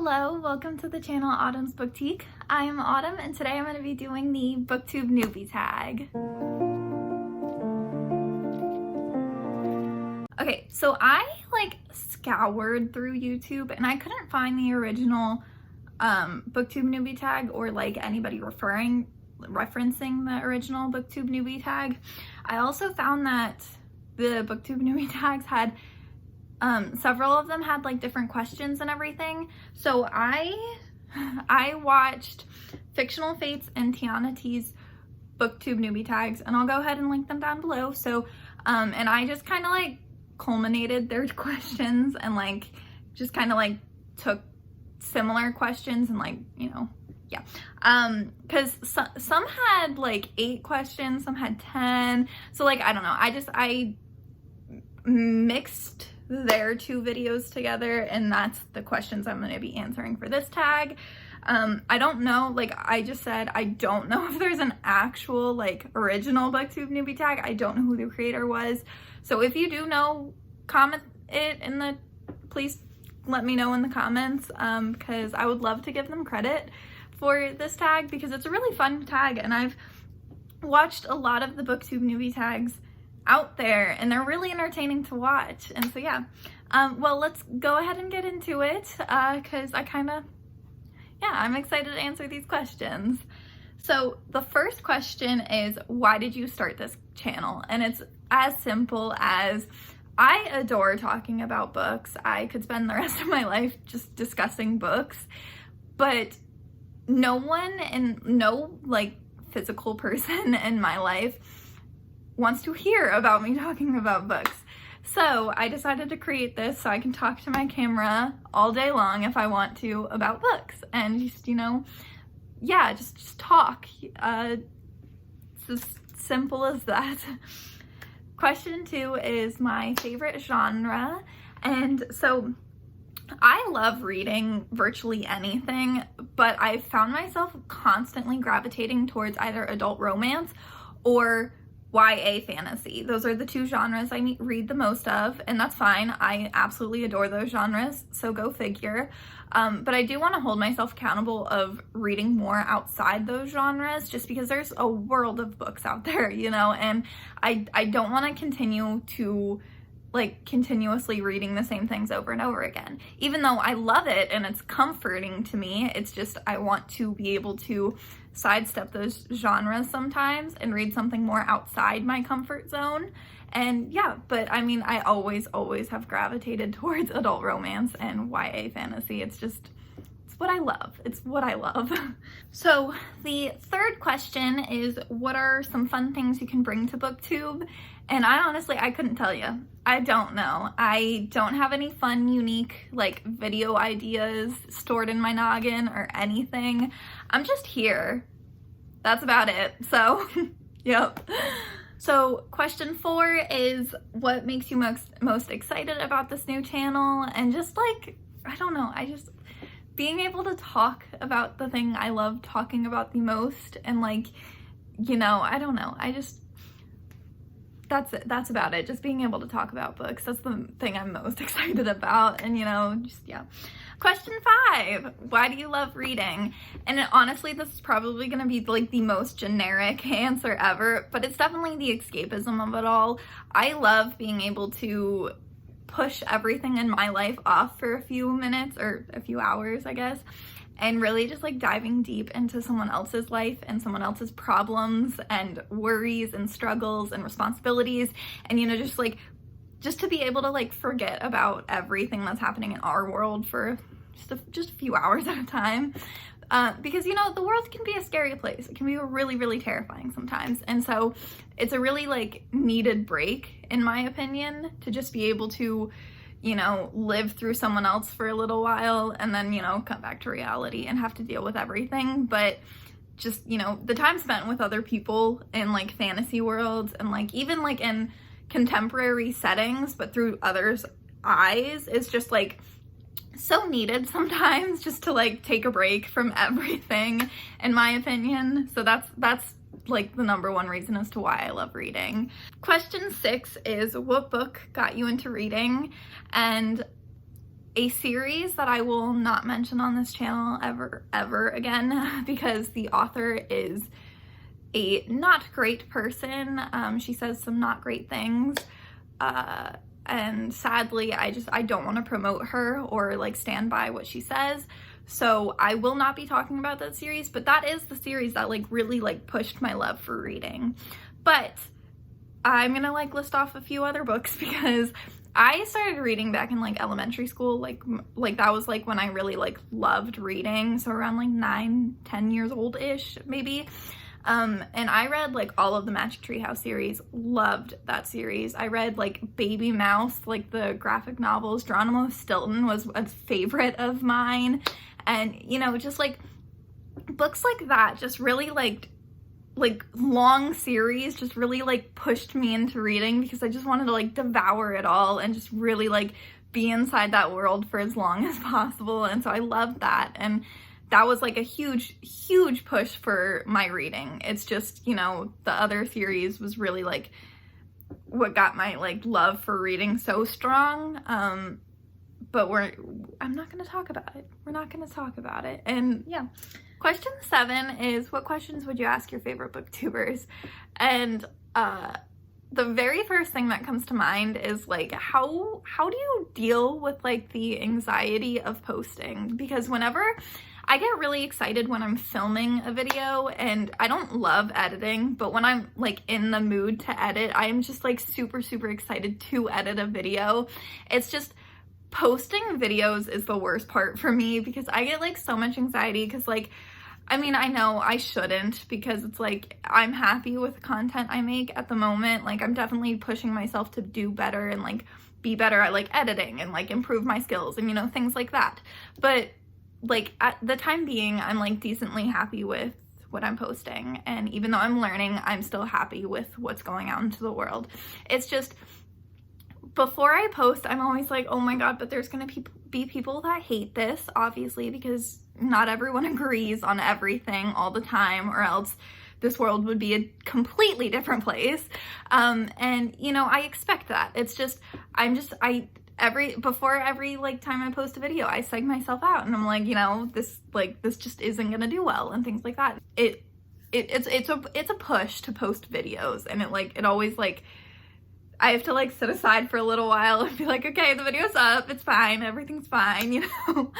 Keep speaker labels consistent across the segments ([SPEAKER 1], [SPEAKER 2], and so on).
[SPEAKER 1] Hello, welcome to the channel Autumn's Boutique. I am Autumn and today I'm going to be doing the Booktube Newbie Tag. Okay, so I scoured through YouTube and I couldn't find the original Booktube Newbie Tag or anybody referencing the original Booktube Newbie Tag. I also found that the Booktube Newbie Tags had several of them had different questions and everything. So I watched Fictional Fates and Tiana T's Booktube Newbie Tags, and I'll go ahead and link them down below. So and I just kind of culminated their questions and just kind of took similar questions and yeah, because some had 8 questions, some had 10, so I don't know, I mixed their 2 videos together, and that's the questions I'm going to be answering for this tag. I don't know, I just said, I don't know if there's an actual original Booktube Newbie Tag. I don't know who the creator was, so if you do know, comment it in the, please let me know in the comments, because I would love to give them credit for this tag because it's a really fun tag, and I've watched a lot of the Booktube Newbie Tags out there and they're really entertaining to watch. And so yeah, well, let's go ahead and get into it because I'm excited to answer these questions. So the first question is, why did you start this channel? And it's as simple as, I adore talking about books. I could spend the rest of my life just discussing books, but no one and no physical person in my life wants to hear about me talking about books. So I decided to create this so I can talk to my camera all day long if I want to about books and just, yeah, just talk. It's as simple as that. Question 2 is my favorite genre. And so I love reading virtually anything, but I found myself constantly gravitating towards either adult romance or YA fantasy. Those are the 2 genres I read the most of, and that's fine. I absolutely adore those genres, so go figure. But I do want to hold myself accountable of reading more outside those genres, just because there's a world of books out there, and I don't want to continue to continuously reading the same things over and over again. Even though I love it and it's comforting to me, it's just I want to be able to sidestep those genres sometimes and read something more outside my comfort zone. And yeah, but I mean, I always have gravitated towards adult romance and YA fantasy. It's what I love. It's what I love. So the third question is, what are some fun things you can bring to BookTube? And I couldn't tell you. I don't know. I don't have any fun, unique, video ideas stored in my noggin or anything. I'm just here. That's about it. So, yep. So question 4 is, what makes you most excited about this new channel? And just I don't know, being able to talk about the thing I love talking about the most, and I don't know, that's about it. Just being able to talk about books. That's the thing I'm most excited about. And yeah. Question 5, why do you love reading? And honestly, this is probably gonna be the most generic answer ever, but it's definitely the escapism of it all. I love being able to push everything in my life off for a few minutes or a few hours, I guess, and really just diving deep into someone else's life and someone else's problems and worries and struggles and responsibilities, and just to be able to forget about everything that's happening in our world for just a few hours at a time, because the world can be a scary place. It can be really, really terrifying sometimes, and so it's a really needed break, in my opinion, to just be able to live through someone else for a little while and then, come back to reality and have to deal with everything. But just, the time spent with other people in fantasy worlds and even in contemporary settings, but through others' eyes, is just so needed sometimes, just to take a break from everything, in my opinion. So that's the number 1 reason as to why I love reading. Question 6 is, what book got you into reading? And a series that I will not mention on this channel ever again because the author is a not great person. She says some not great things. And sadly, I don't want to promote her or like stand by what she says. So I will not be talking about that series, but that is the series that like really like pushed my love for reading. But I'm gonna like list off a few other books because I started reading back in like elementary school, like that was like when I really like loved reading. So around like 9-10 years old-ish maybe. And I read like all of the Magic Tree House series, loved that series. I read like Baby Mouse, like the graphic novels. Geronimo Stilton was a favorite of mine. And, you know, just like books like that, just really like long series just really like pushed me into reading because I just wanted to like devour it all and just really like be inside that world for as long as possible. And so I loved that. And that was like a huge push for my reading. It's just, you know, the other series was really like what got my like love for reading so strong. But I'm not going to talk about it. We're not going to talk about it. And yeah. Question 7 is, what questions would you ask your favorite booktubers? And the very first thing that comes to mind is like, how do you deal with like the anxiety of posting? Because whenever I get really excited when I'm filming a video, and I don't love editing, but when I'm like in the mood to edit, I am just like super excited to edit a video. It's just posting videos is the worst part for me because I get like so much anxiety because like, I mean, I know I shouldn't because it's like I'm happy with the content I make at the moment. Like I'm definitely pushing myself to do better and like be better at like editing and like improve my skills and, you know, things like that. But like at the time being, I'm like decently happy with what I'm posting. And even though I'm learning, I'm still happy with what's going out into the world. It's just, before I post, I'm always like, oh my God, but there's gonna be people that hate this, obviously, because not everyone agrees on everything all the time, or else this world would be a completely different place. And you know, I expect that. It's just, before every like time I post a video, I psych myself out and I'm like, you know, this just isn't gonna do well and things like that. It's a push to post videos, and it always like, I have to like sit aside for a little while and be like, okay, the video's up, it's fine, everything's fine, you know?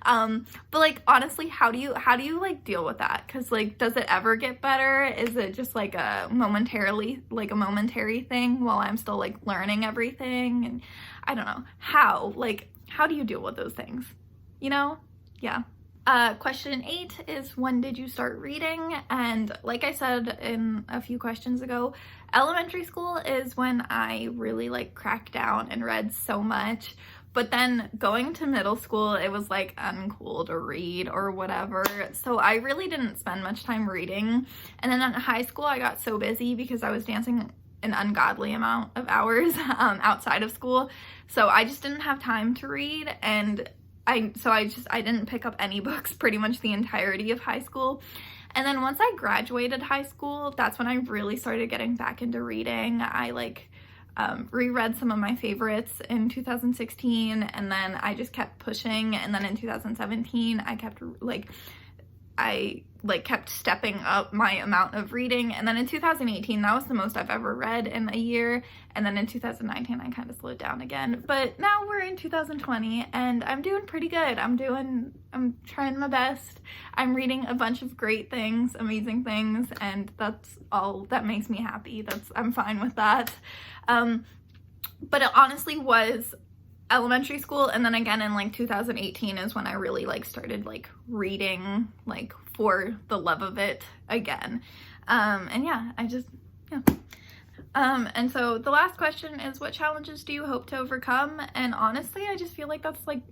[SPEAKER 1] But like, honestly, how do you like deal with that? Cause like, does it ever get better? Is it just like a momentary thing while I'm still like learning everything? And I don't know, how do you deal with those things? You know? Yeah. Question 8 is, when did you start reading? And like I said in a few questions ago, elementary school is when I really like cracked down and read so much. But then going to middle school, it was like uncool to read or whatever. So I really didn't spend much time reading. And then in high school, I got so busy because I was dancing an ungodly amount of hours outside of school. So I just didn't have time to read. And I didn't pick up any books pretty much the entirety of high school. And then once I graduated high school, that's when I really started getting back into reading. I like reread some of my favorites in 2016, and then I just kept pushing. And then in 2017, I kept stepping up my amount of reading. And then in 2018, that was the most I've ever read in a year. And then in 2019, I kind of slowed down again. But now we're in 2020 and I'm doing pretty good. I'm trying my best. I'm reading a bunch of great things, amazing things, and that's all that makes me happy. I'm fine with that. But it honestly was elementary school, and then again in like 2018 is when I really like started like reading like for the love of it again. And yeah, and so the last question is, what challenges do you hope to overcome? And honestly, I just feel like that's like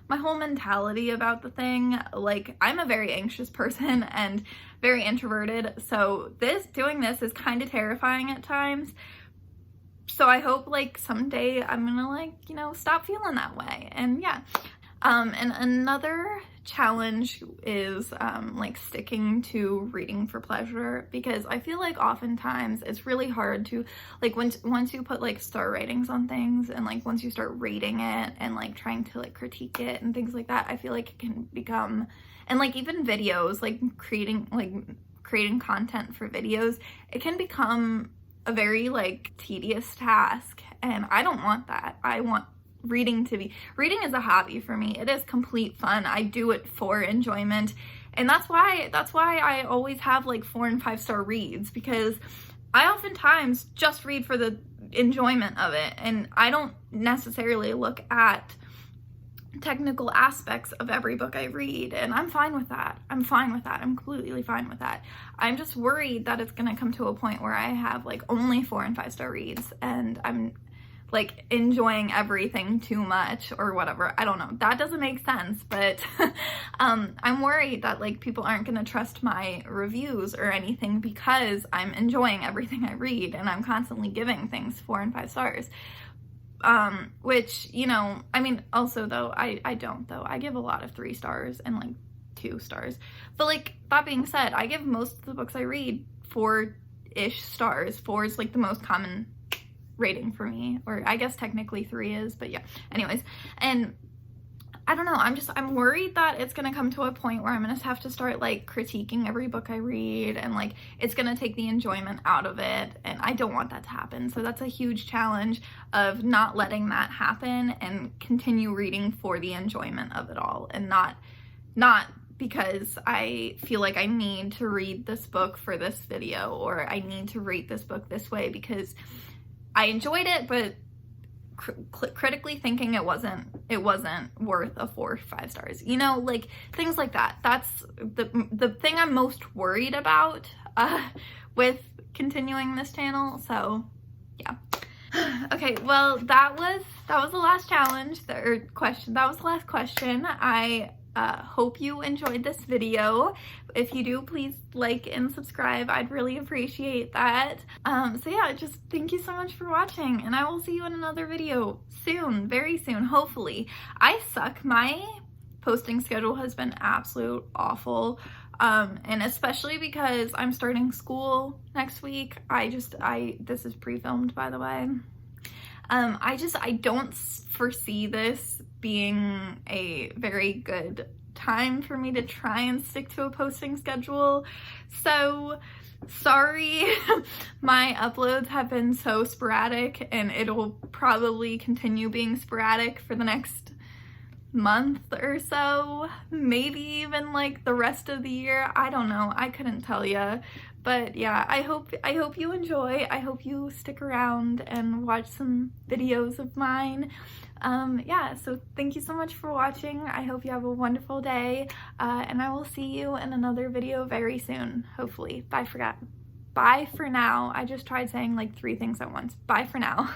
[SPEAKER 1] my whole mentality about the thing. Like, I'm a very anxious person and very introverted, so doing this is kind of terrifying at times. So I hope like someday I'm gonna like, you know, stop feeling that way. And yeah. And another challenge is like sticking to reading for pleasure, because I feel like oftentimes it's really hard to, like, once you put like star ratings on things, and like once you start rating it and like trying to like critique it and things like that, I feel like it can become, and like even videos, like creating content for videos, it can become a very like tedious task, and I don't want that. I want reading is a hobby for me. It is complete fun. I do it for enjoyment, and that's why I always have like 4 and 5 star reads, because I oftentimes just read for the enjoyment of it, and I don't necessarily look at technical aspects of every book I read, and I'm fine with that. I'm completely fine with that. I'm just worried that it's gonna come to a point where I have like only 4 and 5 star reads, and I'm like enjoying everything too much or whatever. I don't know. That doesn't make sense, but I'm worried that like people aren't gonna trust my reviews or anything, because I'm enjoying everything I read and I'm constantly giving things 4 and 5 stars. Which, you know, I mean, also though, I don't though. I give a lot of 3 stars and like 2 stars. But like, that being said, I give most of the books I read 4-ish stars. 4 is like the most common rating for me, or I guess technically 3 is, but yeah, anyways. And I don't know, I'm worried that it's gonna come to a point where I'm gonna have to start like critiquing every book I read, and like it's gonna take the enjoyment out of it, and I don't want that to happen. So that's a huge challenge of not letting that happen and continue reading for the enjoyment of it all, and not because I feel like I need to read this book for this video, or I need to rate this book this way because I enjoyed it, but critically thinking it wasn't worth a 4 or 5 stars, you know, like things like that. That's the thing I'm most worried about with continuing this channel. So yeah. Okay, well, that was the last challenge, question. That was the last question. I hope you enjoyed this video. If you do, please like and subscribe. I'd really appreciate that. So yeah, just thank you so much for watching, and I will see you in another video soon, very soon, hopefully. I suck. My posting schedule has been absolute awful. And especially because I'm starting school next week. This is pre-filmed, by the way. I don't foresee this being a very good time for me to try and stick to a posting schedule. So sorry, my uploads have been so sporadic, and it'll probably continue being sporadic for the next month or so, maybe even like the rest of the year. I don't know, I couldn't tell you. But yeah, I hope you enjoy. I hope you stick around and watch some videos of mine. Yeah, so thank you so much for watching. I hope you have a wonderful day, and I will see you in another video very soon, hopefully. Bye for now. I just tried saying like 3 things at once. Bye for now.